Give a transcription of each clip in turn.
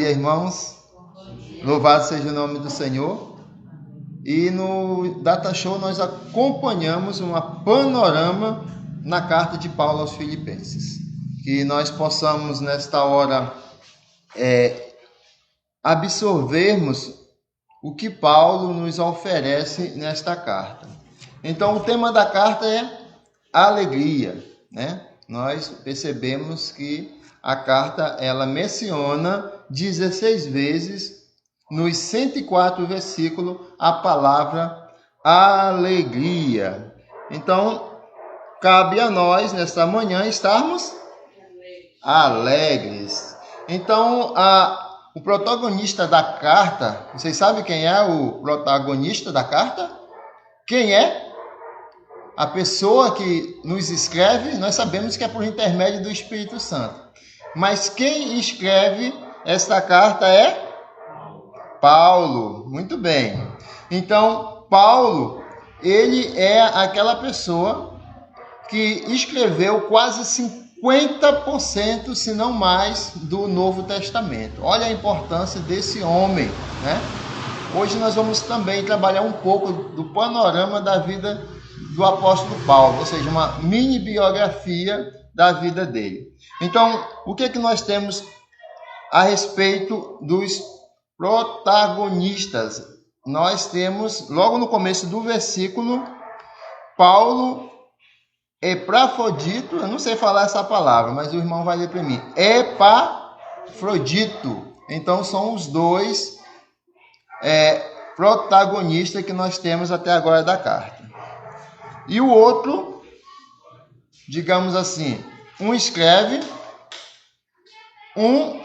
dia, irmãos. Louvado seja o nome do Senhor. E no Data Show nós acompanhamos uma panorama na carta de Paulo aos Filipenses. Que nós possamos nesta hora absorvermos o que Paulo nos oferece nesta carta. Então o tema da carta é alegria, né? Nós percebemos que a carta ela menciona 16 vezes nos 104 versículos a palavra alegria. Então, cabe a nós nesta manhã estarmos alegres. Então, o protagonista da carta, vocês sabem quem é o protagonista da carta? Quem é? A pessoa que nos escreve, nós sabemos que é por intermédio do Espírito Santo. Mas quem escreve esta carta é Paulo. Muito bem. Então, Paulo, ele é aquela pessoa que escreveu quase 50%, se não mais, do Novo Testamento. Olha a importância desse homem, né? Hoje nós vamos também trabalhar um pouco do panorama da vida do apóstolo Paulo, ou seja, uma mini biografia da vida dele. Então, o que nós temos a respeito dos protagonistas? Nós temos, logo no começo do versículo, Paulo Epafrodito, eu não sei falar essa palavra, mas o irmão vai ler para mim. Epafrodito. Então, são os dois protagonistas que nós temos até agora da carta. E o outro, digamos assim, um escreve, um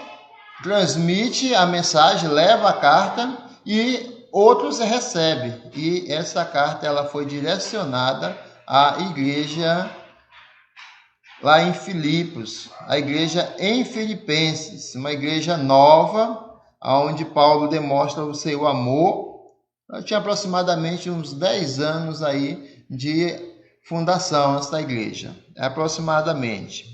transmite a mensagem, leva a carta e outros recebem. E essa carta ela foi direcionada à igreja lá em Filipos, a igreja em Filipenses, uma igreja nova, onde Paulo demonstra o seu amor. Tinha aproximadamente uns 10 anos aí de fundação essa igreja, aproximadamente.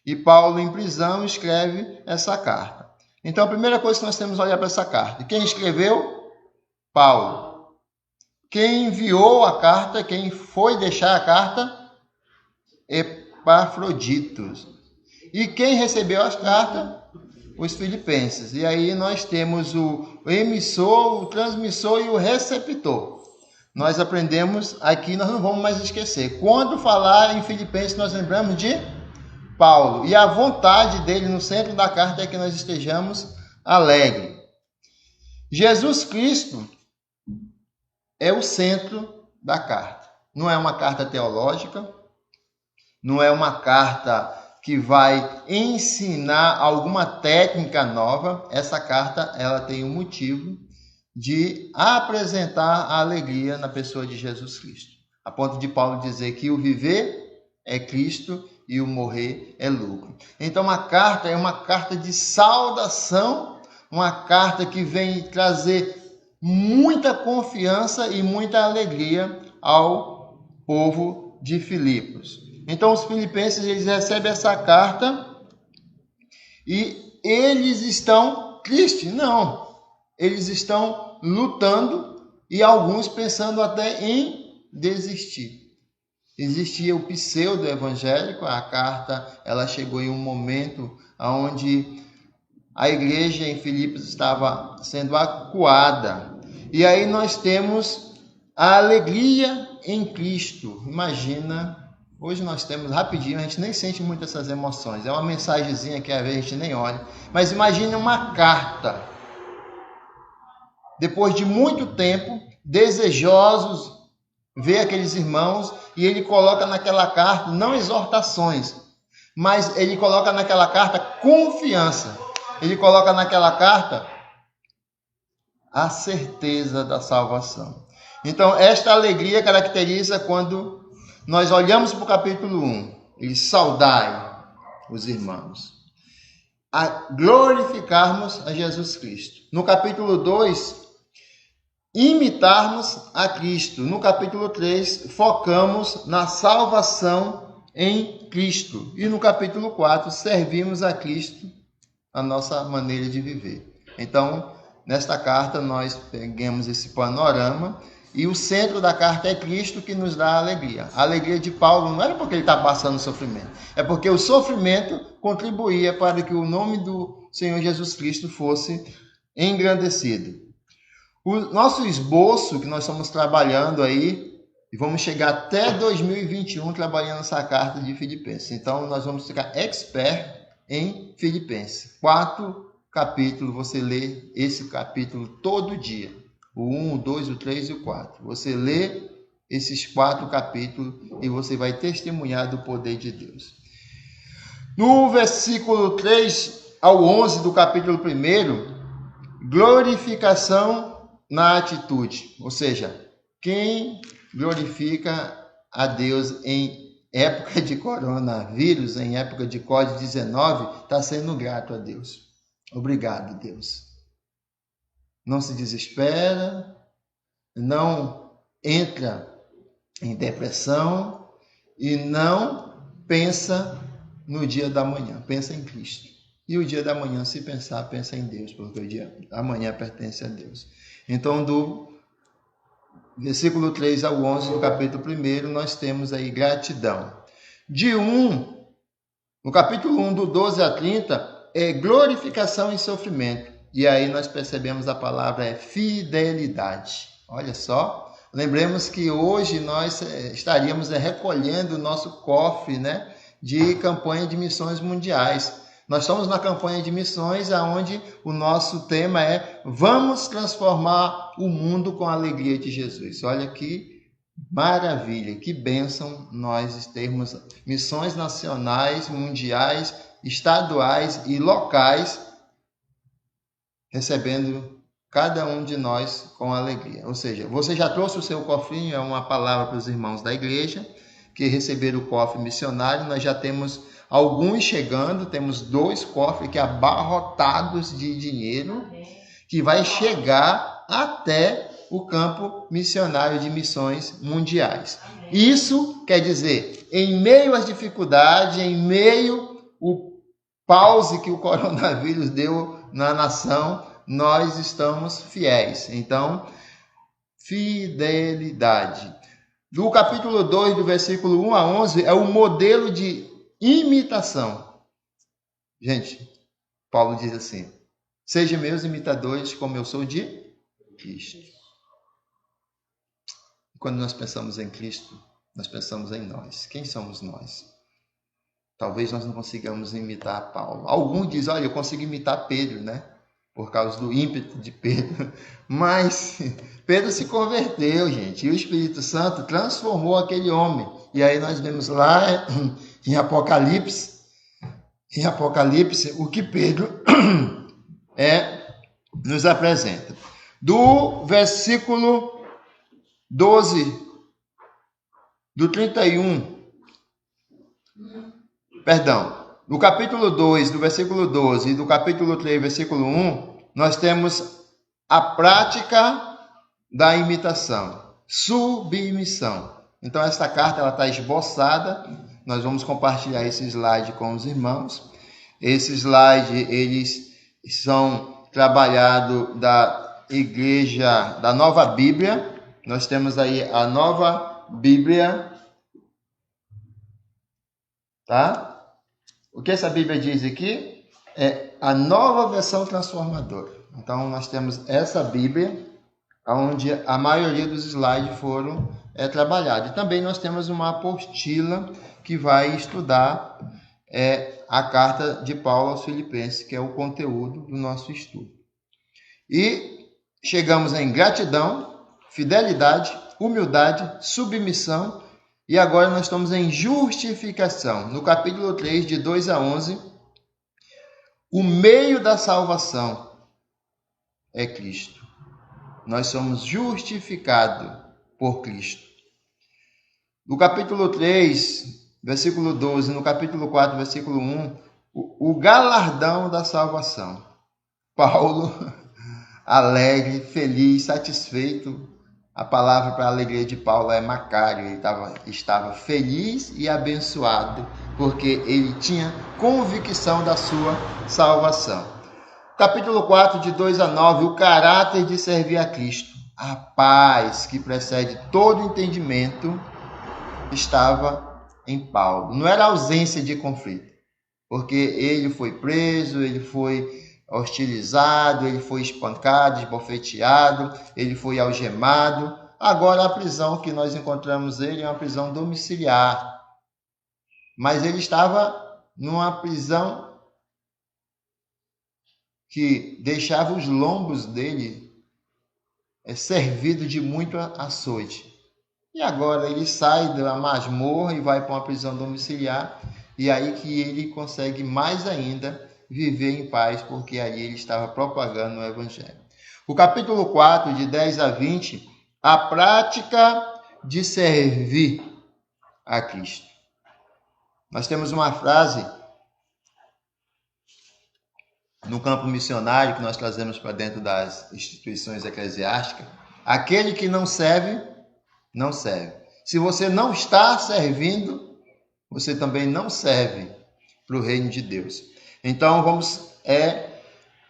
E Paulo, em prisão, escreve essa carta. Então, a primeira coisa que nós temos que olhar para essa carta. Quem escreveu? Paulo. Quem enviou a carta, quem foi deixar a carta? Epafrodito. E quem recebeu as cartas? Os filipenses. E aí nós temos o emissor, o transmissor e o receptor. Nós aprendemos aqui, nós não vamos mais esquecer. Quando falar em Filipenses, nós lembramos de Paulo. E a vontade dele no centro da carta é que nós estejamos alegres. Jesus Cristo é o centro da carta. Não é uma carta teológica, não é uma carta que vai ensinar alguma técnica nova. Essa carta ela tem um motivo de apresentar a alegria na pessoa de Jesus Cristo. A ponto de Paulo dizer que o viver é Cristo e o morrer é lucro. Então a carta é uma carta de saudação, uma carta que vem trazer muita confiança e muita alegria ao povo de Filipos. Então os filipenses eles recebem essa carta e eles estão tristes? Não. Eles estão lutando e alguns pensando até em desistir. Existia o pseudo evangélico, a carta ela chegou em um momento onde a igreja em Filipos estava sendo acuada. E aí nós temos a alegria em Cristo. Imagina, hoje nós temos rapidinho, a gente nem sente muito essas emoções. É uma mensagenzinha que às vezes a gente nem olha. Mas imagine uma carta. Depois de muito tempo, desejosos, ver aqueles irmãos, e ele coloca naquela carta, não exortações, mas ele coloca naquela carta confiança. Ele coloca naquela carta a certeza da salvação. Então, esta alegria caracteriza quando nós olhamos para o capítulo 1, ele saudai os irmãos, a glorificarmos a Jesus Cristo. No capítulo 2, imitarmos a Cristo. No capítulo 3, focamos na salvação em Cristo. E no capítulo 4, servimos a Cristo a nossa maneira de viver. Então, nesta carta nós pegamos esse panorama e o centro da carta é Cristo, que nos dá a alegria. A alegria de Paulo não era porque ele está passando sofrimento, é porque o sofrimento contribuía para que o nome do Senhor Jesus Cristo fosse engrandecido. O nosso esboço que nós estamos trabalhando aí, e vamos chegar até 2021 trabalhando essa carta de Filipenses. Então, nós vamos ficar expert em Filipenses. 4 capítulos, você lê esse capítulo todo dia. O 1, o 2, o 3 e o 4. Você lê esses 4 capítulos e você vai testemunhar do poder de Deus. No versículo 3 ao 11 do capítulo 1, glorificação na atitude. Ou seja, quem glorifica a Deus em época de coronavírus, em época de Covid-19, está sendo grato a Deus. Obrigado, Deus. Não se desespera, não entra em depressão e não pensa no dia da manhã, pensa em Cristo. E o dia da manhã, se pensar, pensa em Deus, porque o dia da manhã pertence a Deus. Então, do versículo 3 ao 11 do capítulo 1, nós temos aí gratidão. No capítulo 1, do 12 a 30, é glorificação e sofrimento. E aí nós percebemos a palavra fidelidade. Olha só, lembremos que hoje nós estaríamos recolhendo o nosso cofre, né, de campanha de missões mundiais. Nós estamos na campanha de missões, onde o nosso tema é vamos transformar o mundo com a alegria de Jesus. Olha que maravilha, que bênção nós termos missões nacionais, mundiais, estaduais e locais, recebendo cada um de nós com alegria. Ou seja, você já trouxe o seu cofrinho, é uma palavra para os irmãos da igreja que receberam o cofre missionário. Nós já temos alguns chegando, temos 2 cofres que abarrotados de dinheiro, que vai chegar até o campo missionário de missões mundiais. Isso quer dizer, em meio às dificuldades, em meio ao pause que o coronavírus deu na nação, nós estamos fiéis. Então, fidelidade. Do capítulo 2, do versículo 1 a 11, é o modelo de imitação. Gente, Paulo diz assim: sejam meus imitadores como eu sou de Cristo. Quando nós pensamos em Cristo, nós pensamos em nós. Quem somos nós? Talvez nós não consigamos imitar Paulo. Alguns dizem, olha, eu consigo imitar Pedro, né? Por causa do ímpeto de Pedro. Mas Pedro se converteu, gente. E o Espírito Santo transformou aquele homem. E aí nós vemos lá em Apocalipse, o que Pedro nos apresenta. Do versículo 12, do 31, no capítulo 2, do versículo 12 e do capítulo 3, versículo 1, nós temos a prática da imitação, submissão. Então, esta carta ela está esboçada, nós vamos compartilhar esse slide com os irmãos. Esse slide, eles são trabalhados da igreja, da Nova Bíblia. Nós temos aí a Nova Bíblia, tá? O que essa Bíblia diz aqui é a nova versão transformadora. Então, nós temos essa Bíblia, onde a maioria dos slides foram trabalhados. E também nós temos uma apostila que vai estudar a carta de Paulo aos Filipenses, que é o conteúdo do nosso estudo. E chegamos em gratidão, fidelidade, humildade, submissão. E agora nós estamos em justificação. No capítulo 3, de 2 a 11, o meio da salvação é Cristo. Nós somos justificados por Cristo. No capítulo 3, versículo 12, no capítulo 4, versículo 1, o galardão da salvação. Paulo, alegre, feliz, satisfeito. A palavra para a alegria de Paulo é Macário. Ele estava feliz e abençoado, porque ele tinha convicção da sua salvação. Capítulo 4, de 2 a 9, o caráter de servir a Cristo. A paz que precede todo entendimento estava em Paulo. Não era ausência de conflito, porque ele foi preso, ele foi hostilizado, ele foi espancado, esbofeteado, ele foi algemado. Agora a prisão que nós encontramos ele é uma prisão domiciliar. Mas ele estava numa prisão que deixava os lombos dele servido de muito açoite. E agora ele sai da masmorra e vai para uma prisão domiciliar, e aí que ele consegue mais ainda viver em paz, porque ali ele estava propagando o Evangelho. O capítulo 4, de 10 a 20, a prática de servir a Cristo. Nós temos uma frase no campo missionário que nós trazemos para dentro das instituições eclesiásticas: aquele que não serve, não serve. Se você não está servindo, você também não serve para o reino de Deus. Então vamos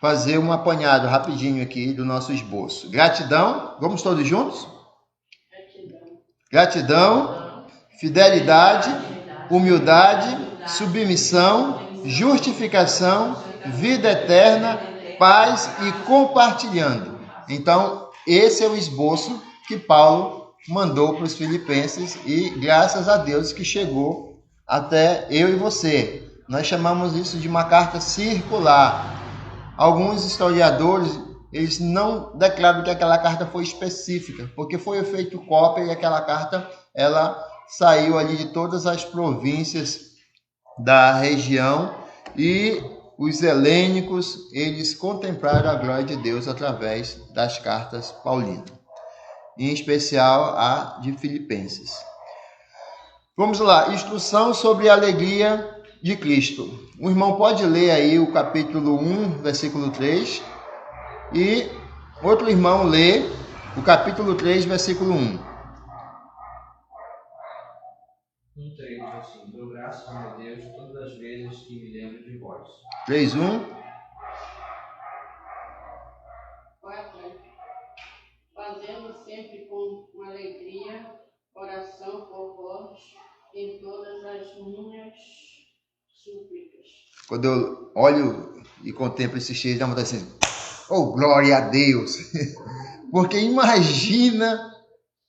fazer um apanhado rapidinho aqui do nosso esboço. Gratidão, vamos todos juntos? Gratidão, fidelidade, humildade, submissão, justificação, vida eterna, paz e compartilhando. Então, esse é o esboço que Paulo mandou para os filipenses e graças a Deus que chegou até eu e você. Nós chamamos isso de uma carta circular. Alguns historiadores, eles não declaram que aquela carta foi específica, porque foi feito cópia e aquela carta, ela saiu ali de todas as províncias da região e os helênicos, eles contemplaram a glória de Deus através das cartas paulinas, em especial a de Filipenses. Vamos lá, instrução sobre a alegria de Cristo. O irmão pode ler aí o capítulo 1, versículo 3, e outro irmão lê o capítulo 3, versículo 1. Um trecho assim: dou graças a meu Deus todas as vezes que me lembro de vós. 3:1. Fazendo sempre com alegria, oração por vós, em todas as minhas súplicas. Quando eu olho e contemplo esse cheiro, dá uma vontade assim, oh, glória a Deus! Porque imagina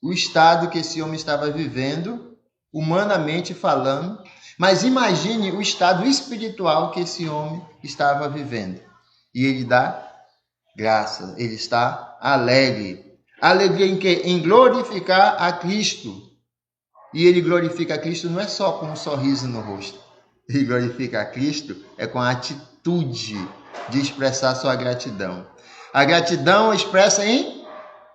o estado que esse homem estava vivendo, humanamente falando, mas imagine o estado espiritual que esse homem estava vivendo. E ele dá graça, ele está alegre. Alegria em quê? Em glorificar a Cristo. E ele glorifica a Cristo não é só com um sorriso no rosto. Ele glorifica a Cristo com a atitude de expressar sua gratidão. A gratidão expressa em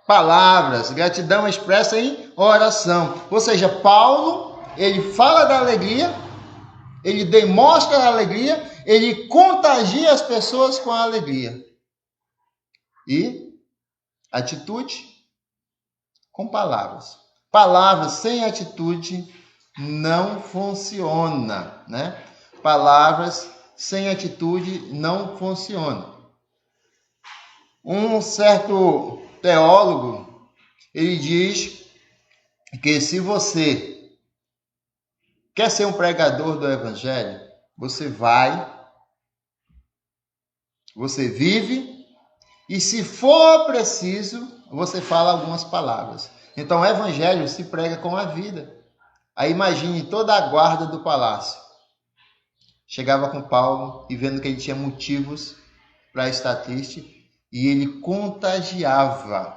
palavras, gratidão expressa em oração. Ou seja, Paulo, ele fala da alegria, ele demonstra a alegria, ele contagia as pessoas com a alegria. E atitude com palavras. Palavras sem atitude não funciona, né? Palavras sem atitude não funcionam. Um certo teólogo, ele diz que se você quer ser um pregador do evangelho, você vai, você vive, e se for preciso, você fala algumas palavras. Então o evangelho se prega com a vida. Aí imagine toda a guarda do palácio. Chegava com Paulo e vendo que ele tinha motivos para estar triste, e ele contagiava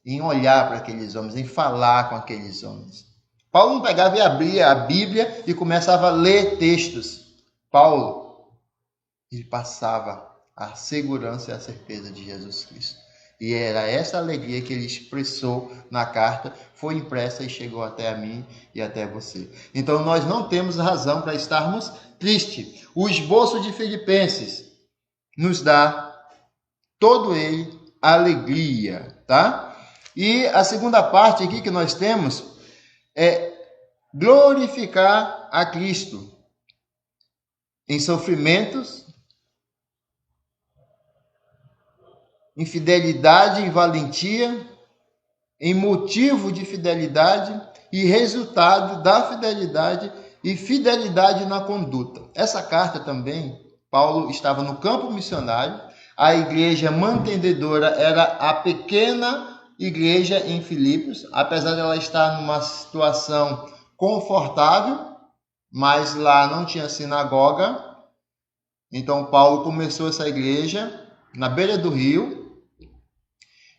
em olhar para aqueles homens, em falar com aqueles homens. Paulo não pegava e abria a Bíblia e começava a ler textos. Paulo, ele passava a segurança e a certeza de Jesus Cristo. E era essa alegria que ele expressou na carta, foi impressa e chegou até a mim e até você. Então nós não temos razão para estarmos tristes. O esboço de Filipenses nos dá todo ele alegria, tá? E a segunda parte aqui que nós temos é glorificar a Cristo em sofrimentos, em fidelidade e valentia, em motivo de fidelidade e resultado da fidelidade e fidelidade na conduta. Essa carta também, Paulo estava no campo missionário, a igreja mantenedora era a pequena igreja em Filipos, apesar de ela estar numa situação confortável, mas lá não tinha sinagoga. Então Paulo começou essa igreja na beira do rio,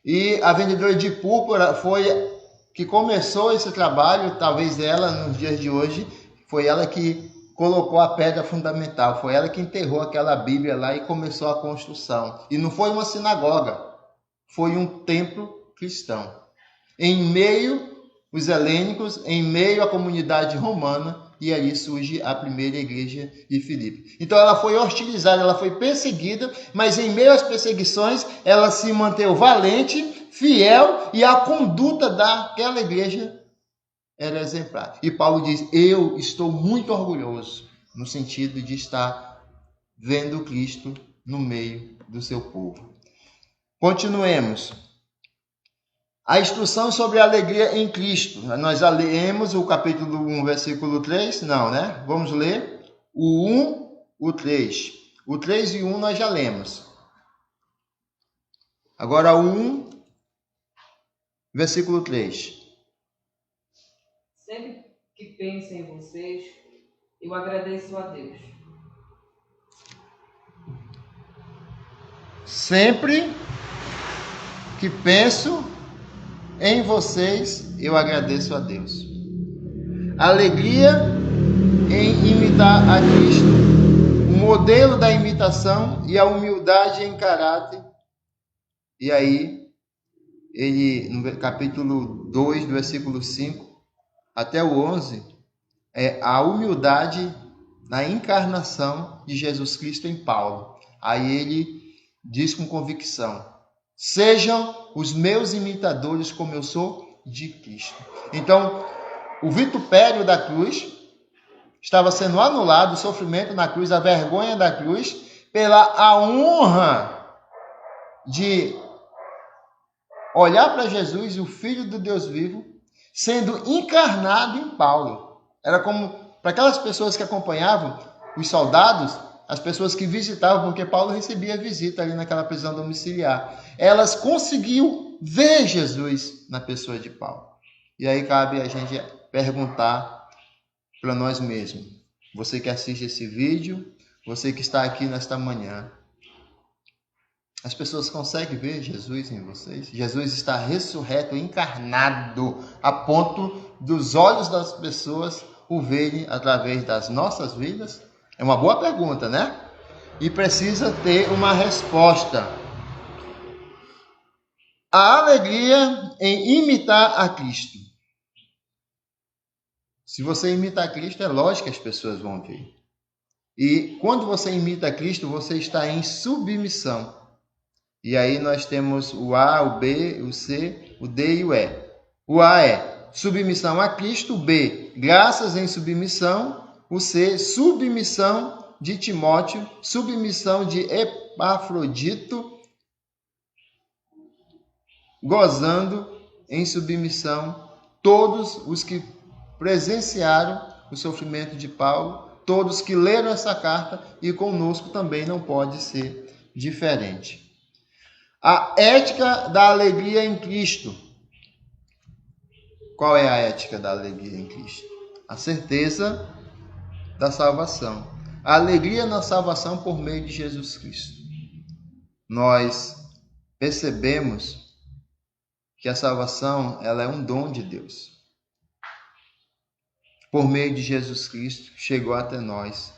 e a vendedora de púrpura foi que começou esse trabalho. Talvez ela, nos dias de hoje, foi ela que colocou a pedra fundamental, foi ela que enterrou aquela Bíblia lá e começou a construção. E não foi uma sinagoga, foi um templo cristão. Em meio os helênicos, em meio à comunidade romana, e ali surge a primeira igreja de Filipe. Então ela foi hostilizada, ela foi perseguida, mas em meio às perseguições ela se manteve valente, fiel, e a conduta daquela igreja era exemplar. E Paulo diz: eu estou muito orgulhoso, no sentido de estar vendo Cristo no meio do seu povo. Continuemos. A instrução sobre a alegria em Cristo. Nós já lemos o capítulo 1, versículo 3? Não, né? Vamos ler o 1, o 3. O 3 e o 1 nós já lemos. Agora o 1, versículo 3. Sempre que penso em vocês, eu agradeço a Deus. Sempre que penso em vocês, eu agradeço a Deus. Alegria em imitar a Cristo, o modelo da imitação e a humildade em caráter. E aí, ele, no capítulo 2, do versículo 5 até o 11, é a humildade na encarnação de Jesus Cristo em Paulo. Aí ele diz com convicção: sejam os meus imitadores como eu sou de Cristo. Então, o vitupério da cruz estava sendo anulado, o sofrimento na cruz, a vergonha da cruz, pela a honra de olhar para Jesus, o Filho do Deus vivo, sendo encarnado em Paulo. Era como para aquelas pessoas que acompanhavam, os soldados, as pessoas que visitavam, porque Paulo recebia visita ali naquela prisão domiciliar. Elas conseguiam ver Jesus na pessoa de Paulo. E aí cabe a gente perguntar para nós mesmos. Você que assiste esse vídeo, você que está aqui nesta manhã, as pessoas conseguem ver Jesus em vocês? Jesus está ressurreto, encarnado, a ponto dos olhos das pessoas o verem através das nossas vidas? É uma boa pergunta, né? E precisa ter uma resposta. A alegria em imitar a Cristo. Se você imita a Cristo, é lógico que as pessoas vão ver. E quando você imita a Cristo, você está em submissão. E aí nós temos o A, o B, o C, o D e o E. O A é submissão a Cristo, o B, graças em submissão, o C, submissão de Timóteo, submissão de Epafrodito, gozando em submissão todos os que presenciaram o sofrimento de Paulo, todos que leram essa carta, e conosco também não pode ser diferente. A ética da alegria em Cristo. Qual é a ética da alegria em Cristo? A certeza da salvação. A alegria na salvação por meio de Jesus Cristo. Nós percebemos que a salvação, ela é um dom de Deus. Por meio de Jesus Cristo, chegou até nós.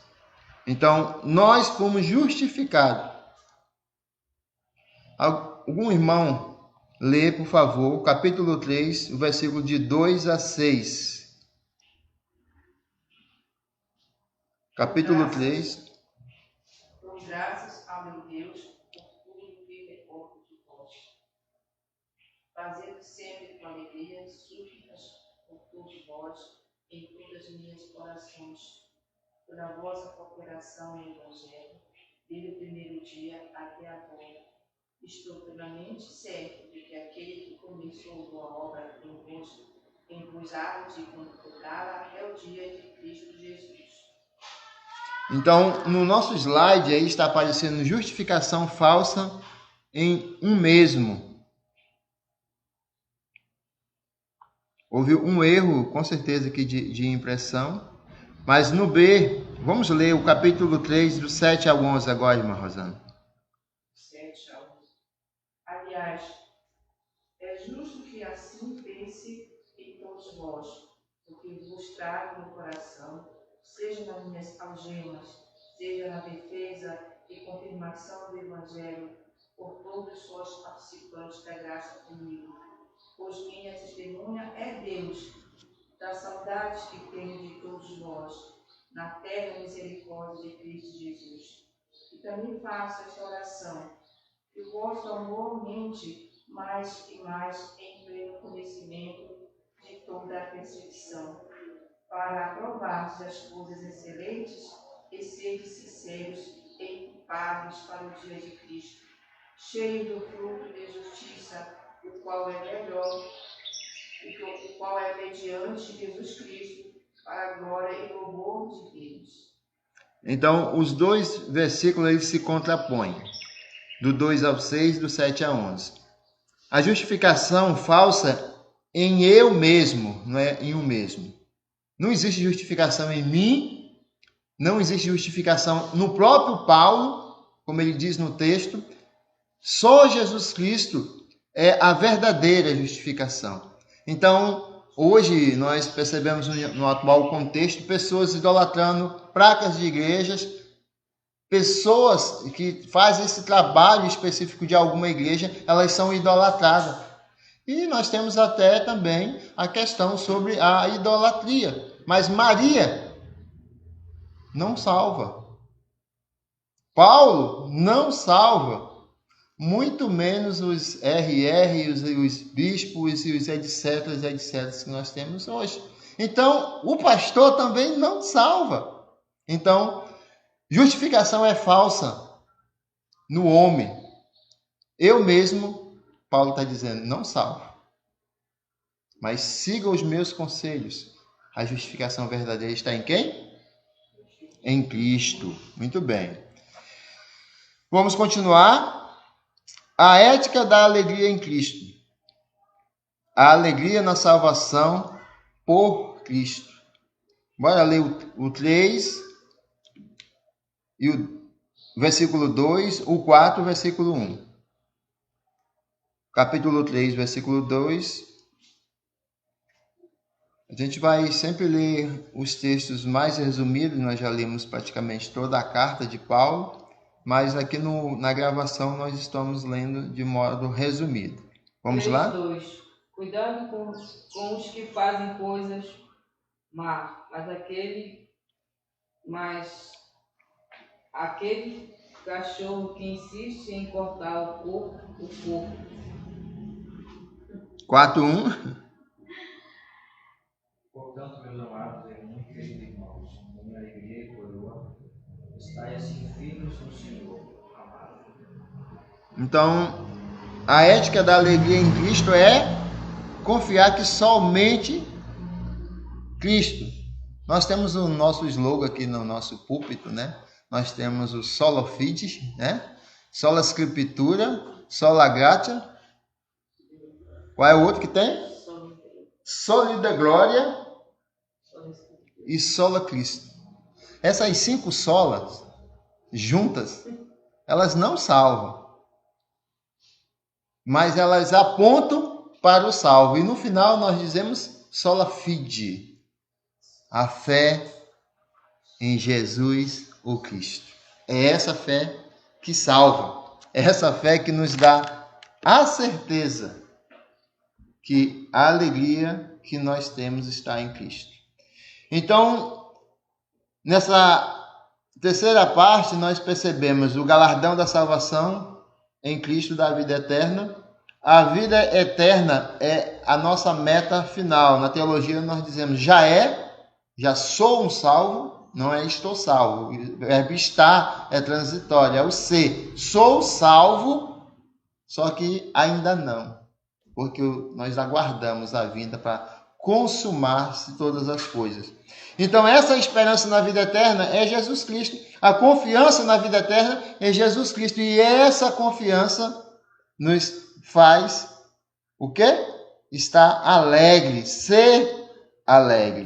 Então, nós fomos justificados. Algum irmão, lê, por favor, o capítulo 3, o versículo de 2 a 6. Capítulo 3. Dou graças ao meu Deus por tudo que recordo de vós, fazendo sempre com alegria súplicas por todos vós em todas as minhas orações, pela vossa cooperação no Evangelho, desde o primeiro dia até agora, Estou plenamente certo de que aquele que começou boa obra em vos há de completá-la até o dia de Cristo Jesus. Então, no nosso slide aí está aparecendo justificação falsa em um mesmo. Houve um erro, com certeza, aqui de impressão. Mas no B, vamos ler o capítulo 3, do 7 ao 11 agora, irmã Rosana. 7 ao 11. Aliás, é justo que assim pense em todos vós, porque vos trago no coração, seja nas minhas algemas, seja na defesa e confirmação do Evangelho, por todos sós participantes da graça comigo. Pois minha testemunha é Deus, das saudades que tenho de todos vós, na terra misericórdia de Cristo Jesus. E também faço esta oração, que o vosso amor aumente mais e mais em pleno conhecimento de toda a percepção, para aprovar as coisas excelentes e serem sinceros e inculpáveis para o dia de Cristo, cheio do fruto de justiça, o qual é melhor, o qual é mediante Jesus Cristo, para a glória e louvor de Deus. Então, os dois versículos eles se contrapõem, do 2 ao 6, do 7 a 11. A justificação falsa em eu mesmo, não é em um mesmo. Não existe justificação em mim, não existe justificação no próprio Paulo, como ele diz no texto. Só Jesus Cristo é a verdadeira justificação. Então, hoje nós percebemos no atual contexto pessoas idolatrando placas de igrejas, pessoas que fazem esse trabalho específico de alguma igreja, elas são idolatradas. E nós temos até também a questão sobre a idolatria. Mas Maria não salva. Paulo não salva. Muito menos os RR, os bispos e os etc que nós temos hoje. Então, o pastor também não salva. Então, justificação é falsa no homem. Eu mesmo, Paulo está dizendo, não salvo. Mas siga os meus conselhos. A justificação verdadeira está em quem? Em Cristo. Muito bem. Vamos continuar. A ética da alegria em Cristo. A alegria na salvação por Cristo. Bora ler o 3 e o versículo 2, o 4, versículo 1. Capítulo 3, versículo 2. A gente vai sempre ler os textos mais resumidos, nós já lemos praticamente toda a carta de Paulo, mas aqui na gravação nós estamos lendo de modo resumido. Vamos 3, lá? 2. Cuidado com os que fazem coisas más, aquele cachorro que insiste em cortar o corpo. 4:1. Portanto, meus amados e muito queridos irmãos, com minha alegria e coroa, estai assim firmes no Senhor, amado. Então, a ética da alegria em Cristo é confiar que somente Cristo. Nós temos o nosso slogan aqui no nosso púlpito, né? Nós temos o Sola Fide, né? Sola Scriptura, Sola Gratia. Qual é o outro que tem? Soli Deo Gloria e Sola Cristo. Essas 5 solas juntas, elas não salvam, mas elas apontam para o salvo. E no final nós dizemos Sola Fide, a fé em Jesus o Cristo. É essa fé que salva, é essa fé que nos dá a certeza que a alegria que nós temos está em Cristo. Então, nessa terceira parte, nós percebemos o galardão da salvação em Cristo da vida eterna. A vida eterna é a nossa meta final. Na teologia nós dizemos já sou um salvo, não é estou salvo. O verbo estar é transitório, é o ser. Sou salvo Só que ainda não, porque nós aguardamos a vinda para consumar-se todas as coisas. Então, essa esperança na vida eterna é Jesus Cristo. A confiança na vida eterna é Jesus Cristo. E essa confiança nos faz o quê? Estar alegre, ser alegre.